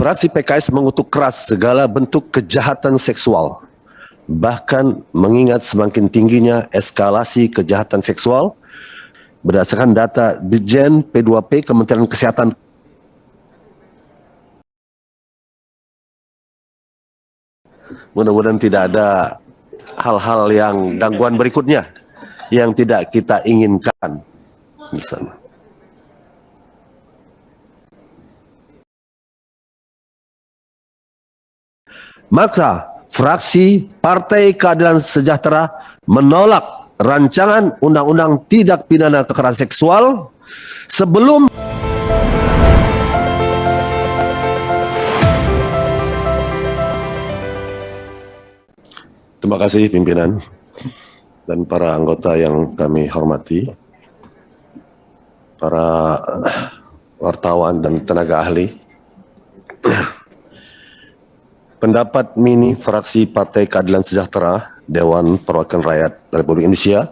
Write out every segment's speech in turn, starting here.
Fraksi PKS mengutuk keras segala bentuk kejahatan seksual, bahkan mengingat semakin tingginya eskalasi kejahatan seksual berdasarkan data Ditjen P2P Kementerian Kesehatan. Mudah-mudahan tidak ada hal-hal yang gangguan berikutnya yang tidak kita inginkan di sana. Maka fraksi Partai Keadilan Sejahtera menolak rancangan undang-undang tindak pidana kekerasan seksual sebelum Terima kasih pimpinan dan para anggota yang kami hormati, para wartawan dan tenaga ahli. Pendapat mini fraksi Partai Keadilan Sejahtera Dewan Perwakilan Rakyat Republik Indonesia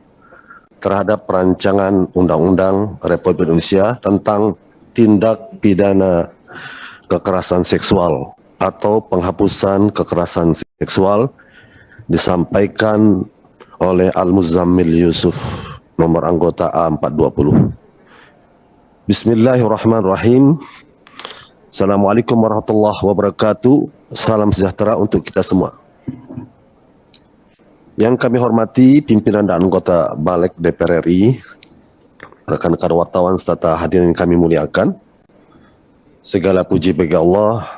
terhadap rancangan Undang-Undang Republik Indonesia tentang tindak pidana kekerasan seksual atau penghapusan kekerasan seksual disampaikan oleh Al-Muzammil Yusuf, nomor anggota A420. Bismillahirrahmanirrahim. Assalamualaikum warahmatullahi wabarakatuh. Salam sejahtera untuk kita semua. Yang kami hormati pimpinan dan anggota Balik DPR RI, rekan-rekan wartawan serta hadirin kami muliakan. Segala puji bagi Allah,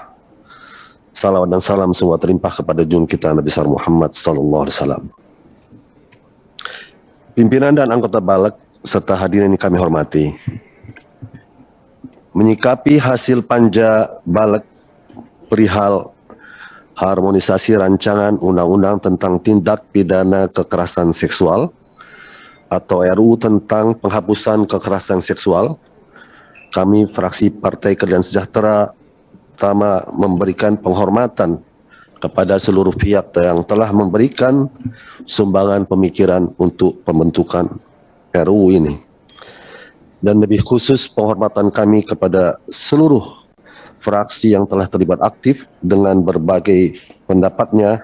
salawat dan salam semua terlimpah kepada junjungan kita Nabi besar Muhammad sallallahu alaihi wasallam. Pimpinan dan anggota Balik serta hadirin yang kami hormati, menyikapi hasil panja Balik perihal harmonisasi rancangan undang-undang tentang tindak pidana kekerasan seksual atau RUU tentang penghapusan kekerasan seksual, kami fraksi Partai Keadilan Sejahtera pertama memberikan penghormatan kepada seluruh pihak yang telah memberikan sumbangan pemikiran untuk pembentukan RUU ini. Dan lebih khusus penghormatan kami kepada seluruh fraksi yang telah terlibat aktif dengan berbagai pendapatnya,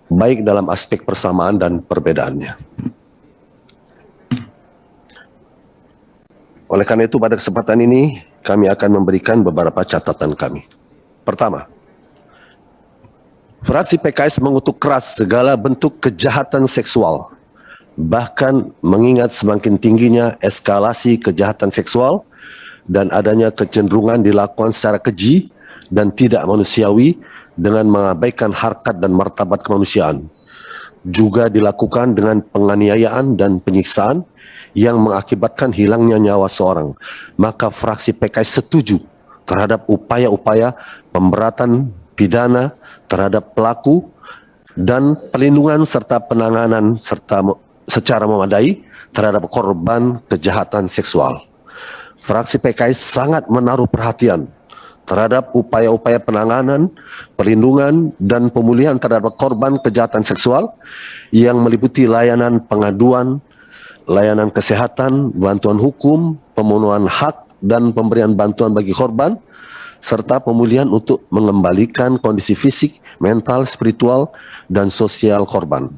baik dalam aspek persamaan dan perbedaannya. Oleh karena itu, pada kesempatan ini, kami akan memberikan beberapa catatan kami. Pertama, fraksi PKS mengutuk keras segala bentuk kejahatan seksual, bahkan mengingat semakin tingginya eskalasi kejahatan seksual dan adanya kecenderungan dilakukan secara keji dan tidak manusiawi dengan mengabaikan harkat dan martabat kemanusiaan. Juga dilakukan dengan penganiayaan dan penyiksaan yang mengakibatkan hilangnya nyawa seorang. Maka fraksi PKS setuju terhadap upaya-upaya pemberatan pidana terhadap pelaku dan pelindungan serta penanganan serta secara memadai terhadap korban kejahatan seksual. Fraksi PKS sangat menaruh perhatian terhadap upaya-upaya penanganan, perlindungan, dan pemulihan terhadap korban kejahatan seksual yang meliputi layanan pengaduan, layanan kesehatan, bantuan hukum, pemenuhan hak, dan pemberian bantuan bagi korban, serta pemulihan untuk mengembalikan kondisi fisik, mental, spiritual, dan sosial korban.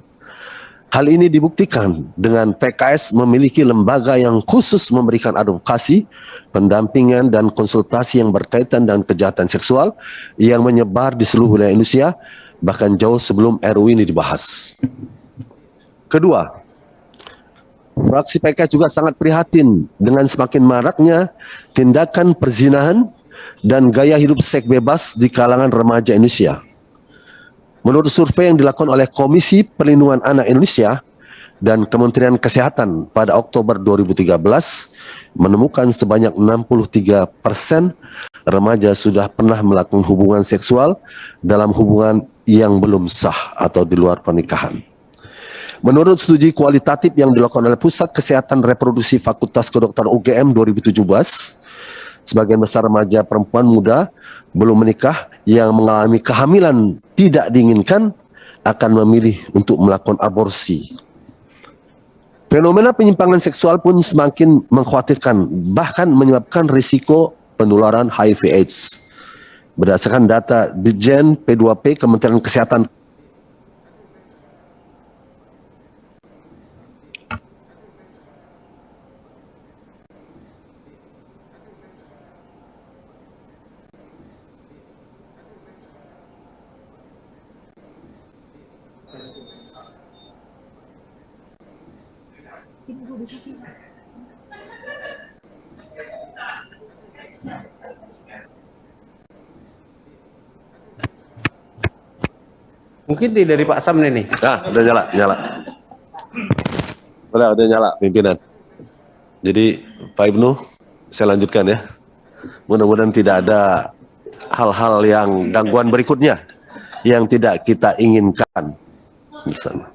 Hal ini dibuktikan dengan PKS memiliki lembaga yang khusus memberikan advokasi, pendampingan, dan konsultasi yang berkaitan dengan kejahatan seksual yang menyebar di seluruh wilayah Indonesia, bahkan jauh sebelum RUU ini dibahas. Kedua, fraksi PKS juga sangat prihatin dengan semakin maraknya tindakan perzinahan dan gaya hidup seks bebas di kalangan remaja Indonesia. Menurut survei yang dilakukan oleh Komisi Perlindungan Anak Indonesia dan Kementerian Kesehatan pada Oktober 2013, menemukan sebanyak 63% remaja sudah pernah melakukan hubungan seksual dalam hubungan yang belum sah atau di luar pernikahan. Menurut studi kualitatif yang dilakukan oleh Pusat Kesehatan Reproduksi Fakultas Kedokteran UGM 2017, sebagian besar remaja perempuan muda belum menikah yang mengalami kehamilan tidak diinginkan akan memilih untuk melakukan aborsi. Fenomena penyimpangan seksual pun semakin mengkhawatirkan, bahkan menyebabkan risiko penularan HIV/AIDS. berdasarkan data Ditjen P2P Kementerian Kesehatan Mungkin dari Pak Sam nih. udah nyala. Udah nyala pimpinan. Jadi Pak Ibnu, saya lanjutkan ya. Mudah-mudahan tidak ada hal-hal yang gangguan berikutnya yang tidak kita inginkan. Misalnya.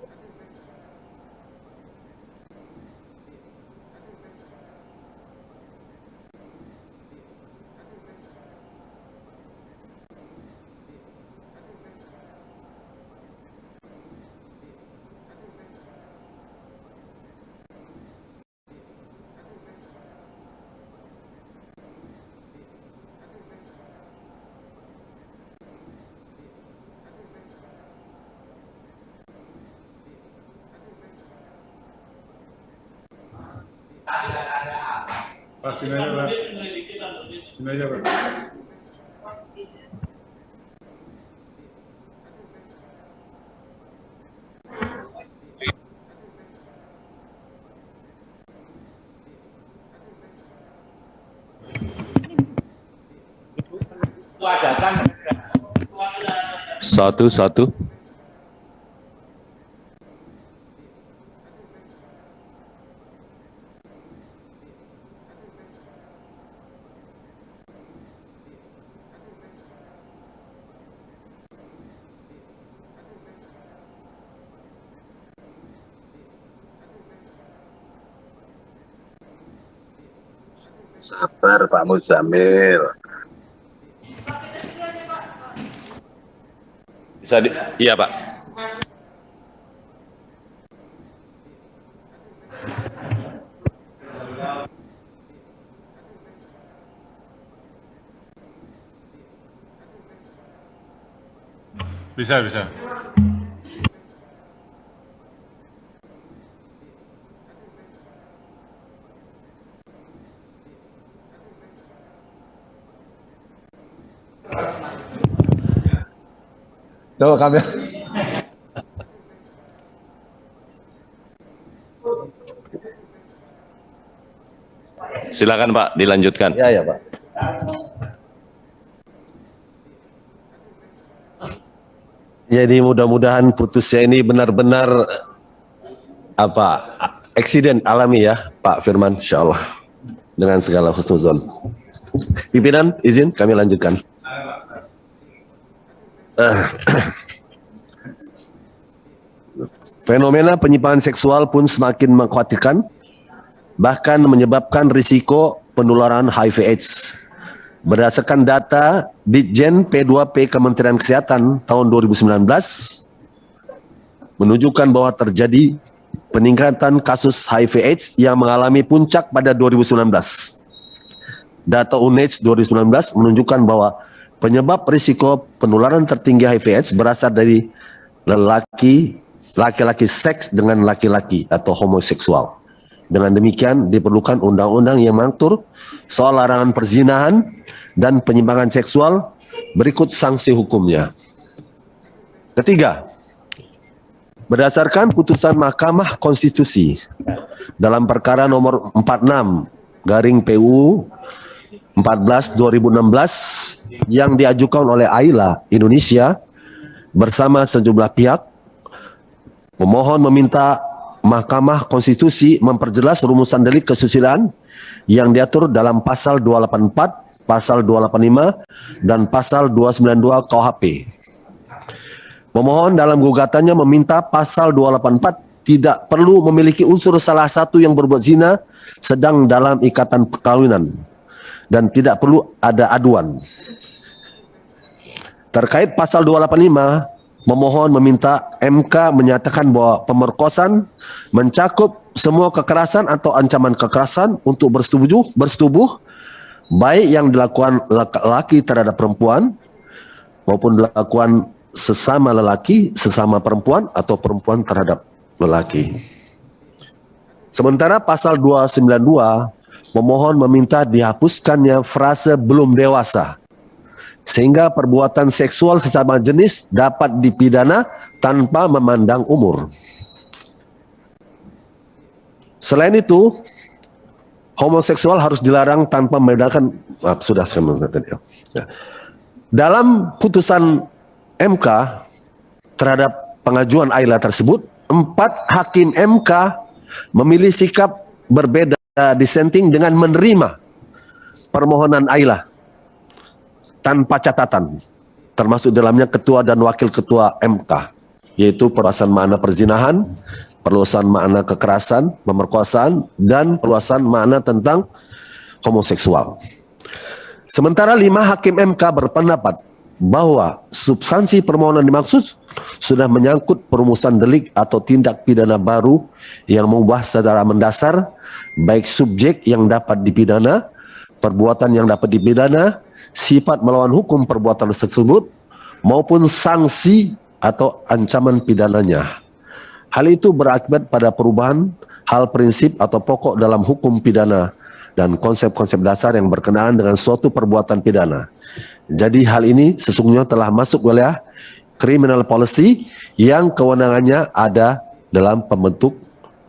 Sini aja, Pak. Satu. Sabar Pak Muzamil. Iya Pak. Bisa. Coba kami. Silakan Pak, dilanjutkan. Ya Pak. Jadi mudah-mudahan putusnya ini benar-benar eksiden alami ya Pak Firman, insyaallah dengan segala husnuzon. Pimpinan izin kami lanjutkan. Fenomena penyimpangan seksual pun semakin mengkhawatirkan, bahkan menyebabkan risiko penularan HIV/AIDS. Berdasarkan data Ditjen P2P Kementerian Kesehatan tahun 2019 menunjukkan bahwa terjadi peningkatan kasus HIV/AIDS yang mengalami puncak pada 2019. Data UNAIDS 2019 menunjukkan bahwa penyebab risiko penularan tertinggi HIV/AIDS berasal dari laki-laki seks dengan laki-laki atau homoseksual. Dengan demikian diperlukan undang-undang yang mengatur soal larangan perzinahan dan penyimpangan seksual, berikut sanksi hukumnya. Ketiga, berdasarkan putusan Mahkamah Konstitusi dalam perkara nomor 46/PU 14/2016 yang diajukan oleh AILA Indonesia bersama sejumlah pihak, pemohon meminta Mahkamah Konstitusi memperjelas rumusan delik kesusilaan yang diatur dalam pasal 284, pasal 285, dan pasal 292 KUHP. Pemohon dalam gugatannya meminta pasal 284 tidak perlu memiliki unsur salah satu yang berbuat zina sedang dalam ikatan perkawinan dan tidak perlu ada aduan. Terkait pasal 285, pemohon meminta MK menyatakan bahwa pemerkosaan mencakup semua kekerasan atau ancaman kekerasan untuk bersetubuh baik yang dilakukan laki terhadap perempuan maupun dilakukan sesama lelaki, sesama perempuan, atau perempuan terhadap lelaki. Sementara pasal 292, pemohon meminta dihapuskannya frase belum dewasa, sehingga perbuatan seksual sesama jenis dapat dipidana tanpa memandang umur. Selain itu, homoseksual harus dilarang tanpa membedakan. Sudah saya tadi. Dalam putusan MK terhadap pengajuan Ayla tersebut, 4 hakim MK memilih sikap berbeda dissenting dengan menerima permohonan Ayla tanpa catatan, termasuk dalamnya ketua dan wakil ketua MK, yaitu perluasan makna perzinahan, perluasan makna kekerasan, pemerkosaan, dan perluasan makna tentang homoseksual. Sementara 5 hakim MK berpendapat bahwa substansi permohonan dimaksud sudah menyangkut perumusan delik atau tindak pidana baru yang mengubah secara mendasar baik subjek yang dapat dipidana, perbuatan yang dapat dipidana, sifat melawan hukum perbuatan tersebut, maupun sanksi atau ancaman pidananya. Hal itu berakibat pada perubahan hal prinsip atau pokok dalam hukum pidana dan konsep-konsep dasar yang berkenaan dengan suatu perbuatan pidana. Jadi hal ini sesungguhnya telah masuk wilayah criminal policy yang kewenangannya ada dalam pembentuk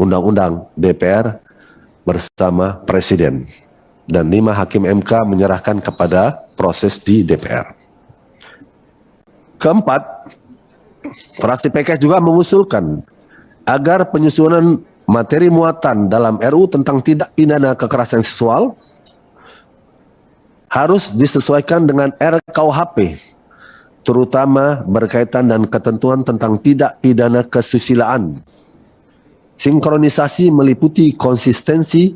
undang-undang DPR bersama Presiden. Dan 5 hakim MK menyerahkan kepada proses di DPR. Keempat, fraksi PKS juga mengusulkan agar penyusunan materi muatan dalam RUU tentang tindak pidana kekerasan seksual harus disesuaikan dengan RKUHP, terutama berkaitan dan ketentuan tentang tindak pidana kesusilaan. Sinkronisasi meliputi konsistensi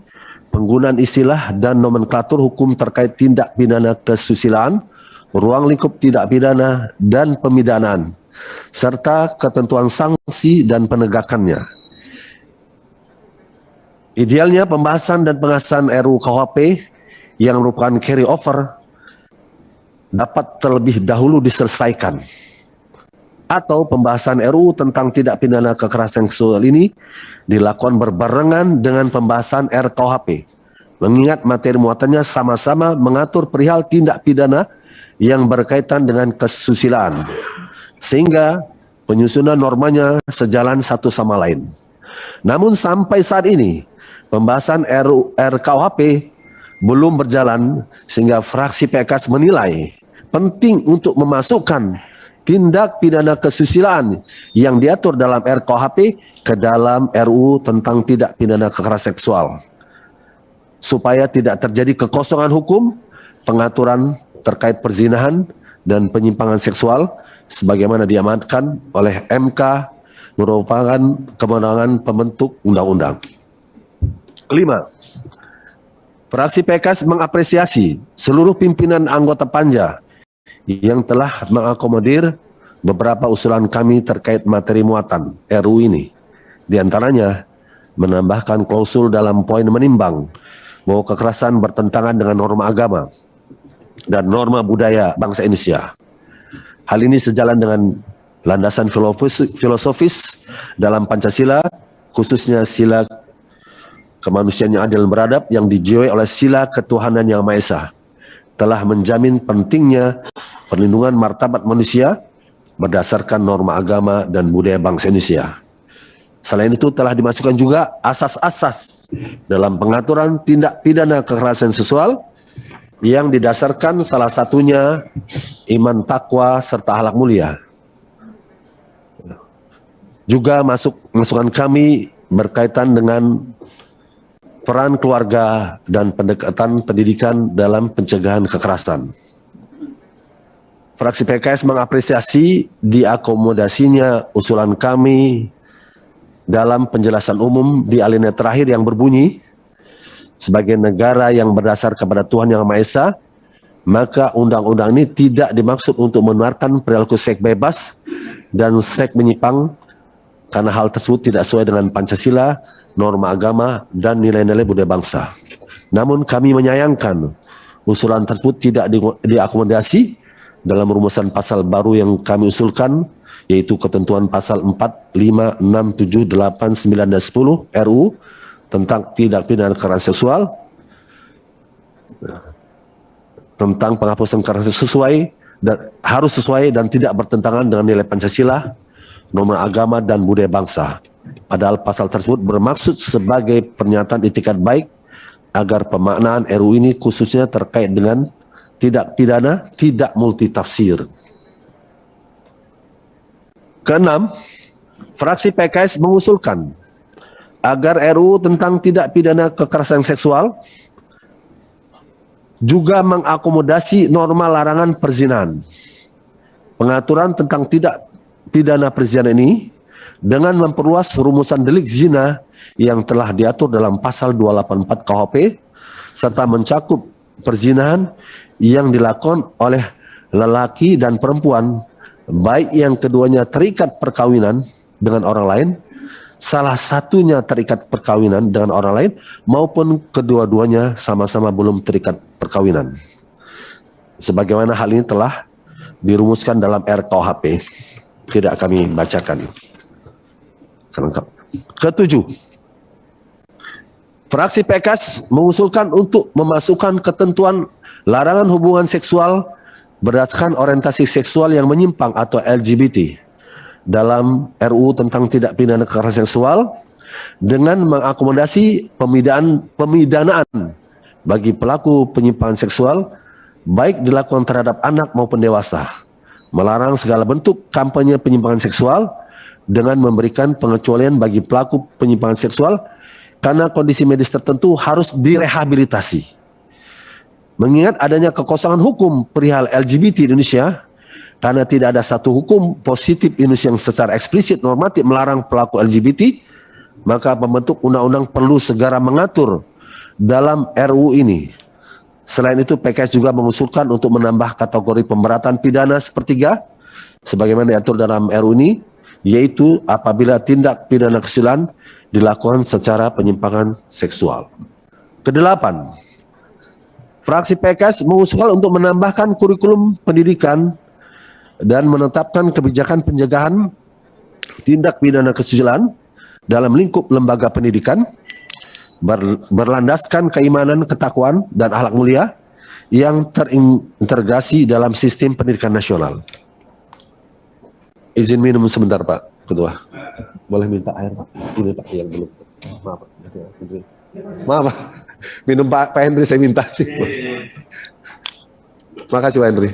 penggunaan istilah dan nomenklatur hukum terkait tindak pidana kesusilaan, ruang lingkup tindak pidana dan pemidanaan, serta ketentuan sanksi dan penegakannya. Idealnya pembahasan dan pengesahan RUU KUHP yang merupakan carry over dapat terlebih dahulu diselesaikan, atau pembahasan RUU tentang tindak pidana kekerasan seksual ini dilakukan berbarengan dengan pembahasan RKUHP, mengingat materi muatannya sama-sama mengatur perihal tindak pidana yang berkaitan dengan kesusilaan, sehingga penyusunan normanya sejalan satu sama lain. Namun sampai saat ini pembahasan RKUHP belum berjalan, sehingga fraksi PKS menilai penting untuk memasukkan tindak pidana kesusilaan yang diatur dalam RKUHP ke dalam RUU tentang tindak pidana kekerasan seksual, supaya tidak terjadi kekosongan hukum pengaturan terkait perzinahan dan penyimpangan seksual sebagaimana diamanatkan oleh MK merupakan kewenangan pembentuk undang-undang. Kelima, fraksi PKS mengapresiasi seluruh pimpinan anggota Panja yang telah mengakomodir beberapa usulan kami terkait materi muatan RUU ini. Di antaranya, menambahkan klausul dalam poin menimbang bahwa kekerasan bertentangan dengan norma agama dan norma budaya bangsa Indonesia. Hal ini sejalan dengan landasan filosofis dalam Pancasila, khususnya sila kemanusiaan yang adil dan beradab yang dijiwai oleh sila ketuhanan yang Maha Esa, telah menjamin pentingnya perlindungan martabat manusia berdasarkan norma agama dan budaya bangsa Indonesia. Selain itu telah dimasukkan juga asas-asas dalam pengaturan tindak pidana kekerasan seksual yang didasarkan salah satunya iman, takwa, serta akhlak mulia. Juga masukan kami berkaitan dengan peran keluarga dan pendekatan pendidikan dalam pencegahan kekerasan. Fraksi PKS mengapresiasi diakomodasinya usulan kami dalam penjelasan umum di alinea terakhir yang berbunyi, sebagai negara yang berdasar kepada Tuhan Yang Maha Esa, maka undang-undang ini tidak dimaksud untuk membenarkan perilaku seks bebas dan seks menyimpang, karena hal tersebut tidak sesuai dengan Pancasila, norma agama, dan nilai-nilai budaya bangsa. Namun kami menyayangkan usulan tersebut tidak diakomodasi dalam rumusan pasal baru yang kami usulkan, yaitu ketentuan pasal 4, 5, 6, 7, 8, 9, dan 10 RU tentang tindak pidana kekerasan seksual, tentang penghapusan kekerasan harus sesuai dan tidak bertentangan dengan nilai Pancasila, norma agama, dan budaya bangsa. Padahal pasal tersebut bermaksud sebagai pernyataan itikat baik agar pemaknaan RU ini khususnya terkait dengan tidak pidana tidak multitafsir. Keenam, fraksi PKS mengusulkan agar RUU tentang tidak pidana kekerasan seksual juga mengakomodasi norma larangan perzinahan. Pengaturan tentang tidak pidana perzinahan ini dengan memperluas rumusan delik zina yang telah diatur dalam pasal 284 KUHP serta mencakup perzinahan yang dilakukan oleh lelaki dan perempuan, baik yang keduanya terikat perkawinan dengan orang lain, salah satunya terikat perkawinan dengan orang lain, maupun kedua-duanya sama-sama belum terikat perkawinan. Sebagaimana hal ini telah dirumuskan dalam RKUHP. Tidak kami bacakan selengkap. Ketujuh, fraksi PKS mengusulkan untuk memasukkan ketentuan larangan hubungan seksual berdasarkan orientasi seksual yang menyimpang atau LGBT dalam RUU tentang tidak pidana kekerasan seksual dengan mengakomodasi pemidanaan bagi pelaku penyimpangan seksual baik dilakukan terhadap anak maupun dewasa, melarang segala bentuk kampanye penyimpangan seksual dengan memberikan pengecualian bagi pelaku penyimpangan seksual karena kondisi medis tertentu harus direhabilitasi. Mengingat adanya kekosongan hukum perihal LGBT di Indonesia, karena tidak ada satu hukum positif Indonesia yang secara eksplisit normatif melarang pelaku LGBT, maka pembentuk undang-undang perlu segera mengatur dalam RUU ini. Selain itu, PKS juga mengusulkan untuk menambah kategori pemberatan pidana sepertiga, sebagaimana diatur dalam RUU ini, yaitu apabila tindak pidana kesusilaan dilakukan secara penyimpangan seksual. Kedelapan, fraksi PKS mengusulkan untuk menambahkan kurikulum pendidikan dan menetapkan kebijakan pencegahan tindak pidana kesusilaan dalam lingkup lembaga pendidikan berlandaskan keimanan, ketakwaan, dan akhlak mulia yang terintegrasi dalam sistem pendidikan nasional. Izin minum sebentar, Pak Ketua. Boleh minta air, Pak? Ini Pak yang belum. Maaf, Pak. Maaf, Pak. Minum Pak Henry saya minta. Makasih Pak Henry.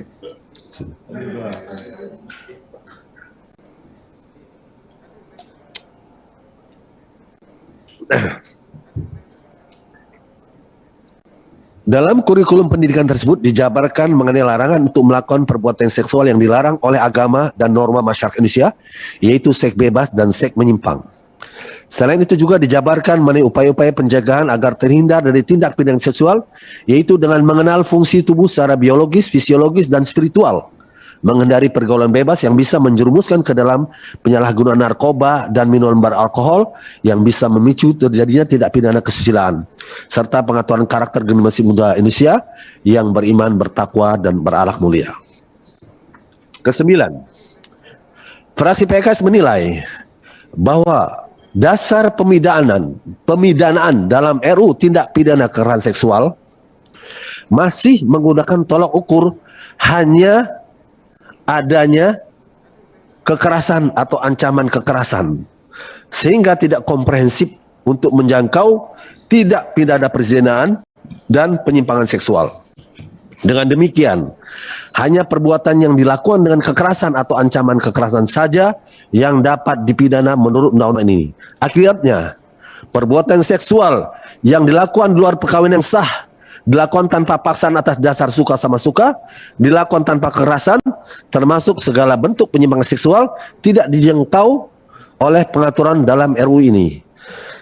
Dalam kurikulum pendidikan tersebut dijabarkan mengenai larangan untuk melakukan perbuatan seksual yang dilarang oleh agama dan norma masyarakat Indonesia, yaitu seks bebas dan seks menyimpang. Selain itu juga dijabarkan mengenai upaya-upaya pencegahan agar terhindar dari tindak pidana seksual, yaitu dengan mengenal fungsi tubuh secara biologis, fisiologis, dan spiritual, menghindari pergaulan bebas yang bisa menjerumuskan ke dalam penyalahgunaan narkoba dan minuman beralkohol yang bisa memicu terjadinya tindak pidana kesusilaan, serta pengaturan karakter generasi muda Indonesia yang beriman, bertakwa, dan berakhlak mulia. Kesembilan, fraksi PKS menilai bahwa dasar pemidanaan dalam RUU tindak pidana kekerasan seksual masih menggunakan tolak ukur hanya adanya kekerasan atau ancaman kekerasan, sehingga tidak komprehensif untuk menjangkau tidak pidana perzinahan dan penyimpangan seksual. Dengan demikian, hanya perbuatan yang dilakukan dengan kekerasan atau ancaman kekerasan saja yang dapat dipidana menurut undang-undang ini. Akibatnya, perbuatan seksual yang dilakukan di luar perkawinan yang sah, dilakukan tanpa paksaan atas dasar suka sama suka, dilakukan tanpa kekerasan, termasuk segala bentuk penyimpangan seksual, tidak dijangkau oleh pengaturan dalam RUU ini.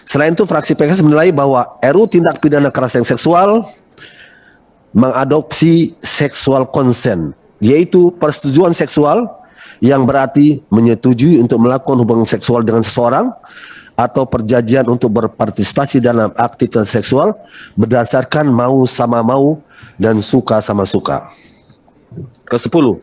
Selain itu, fraksi PKS menilai bahwa RUU tindak pidana kekerasan seksual mengadopsi sexual consent, yaitu persetujuan seksual yang berarti menyetujui untuk melakukan hubungan seksual dengan seseorang atau perjanjian untuk berpartisipasi dalam aktivitas seksual berdasarkan mau sama mau dan suka sama suka. Ke-10.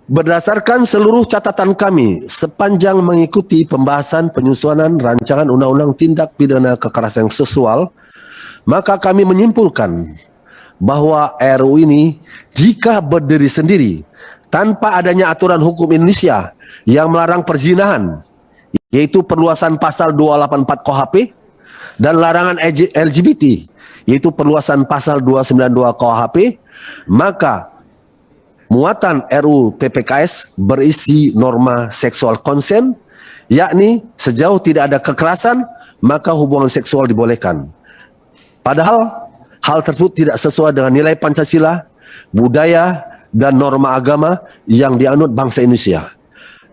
Berdasarkan seluruh catatan kami sepanjang mengikuti pembahasan penyusunan rancangan undang-undang tindak pidana kekerasan seksual, maka kami menyimpulkan bahwa RUU ini jika berdiri sendiri tanpa adanya aturan hukum Indonesia yang melarang perzinahan, yaitu perluasan pasal 284 KUHP, dan larangan LGBT, yaitu perluasan pasal 292 KUHP, maka muatan RUU TPKS berisi norma seksual konsen, yakni sejauh tidak ada kekerasan, maka hubungan seksual dibolehkan. Padahal hal tersebut tidak sesuai dengan nilai Pancasila, budaya, dan norma agama yang dianut bangsa Indonesia.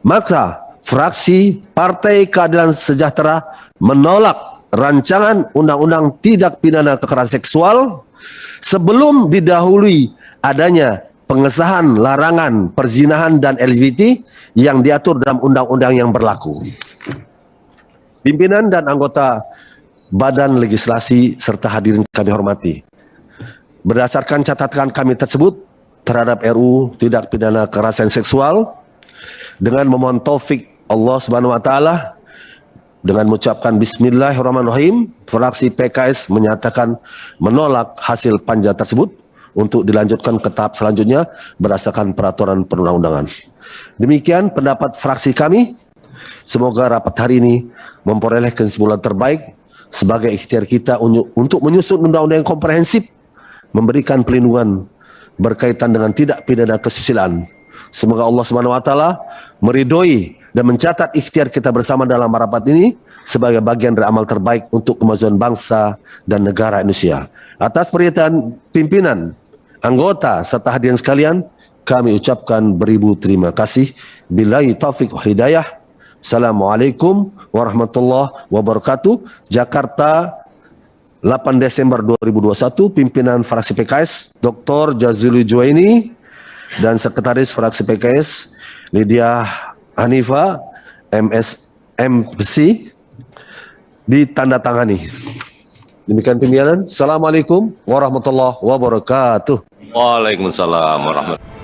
Maka fraksi Partai Keadilan Sejahtera menolak rancangan undang-undang tindak pidana kekerasan seksual sebelum didahului adanya pengesahan larangan perzinahan dan LGBT yang diatur dalam undang-undang yang berlaku. Pimpinan dan anggota Badan Legislasi serta hadirin kami hormati, berdasarkan catatan kami tersebut terhadap RUU tindak pidana kekerasan seksual, dengan memohon taufik Allah Subhanahu wa taala, dengan mengucapkan bismillahirrahmanirrahim, fraksi PKS menyatakan menolak hasil panja tersebut untuk dilanjutkan ke tahap selanjutnya berdasarkan peraturan perundang-undangan. Demikian pendapat fraksi kami. Semoga rapat hari ini memperoleh kesimpulan terbaik sebagai ikhtiar kita untuk menyusun undang-undang yang komprehensif, memberikan perlindungan berkaitan dengan tidak pidana kesusilaan. Semoga Allah Subhanahu wa taala meridhoi dan mencatat ikhtiar kita bersama dalam rapat ini sebagai bagian dari amal terbaik untuk kemajuan bangsa dan negara Indonesia. Atas pernyataan pimpinan, anggota serta hadirin sekalian, kami ucapkan beribu terima kasih. Billahi taufiq wal hidayah. Assalamualaikum warahmatullahi wabarakatuh. Jakarta, 8 Desember 2021. Pimpinan fraksi PKS Dr. Jazuli Juwaini dan Sekretaris fraksi PKS Lydia Hanifa MSMC ditandatangani. Demikian pimpinan. Assalamualaikum warahmatullahi wabarakatuh. Waalaikumsalam warahmatullahi wabarakatuh.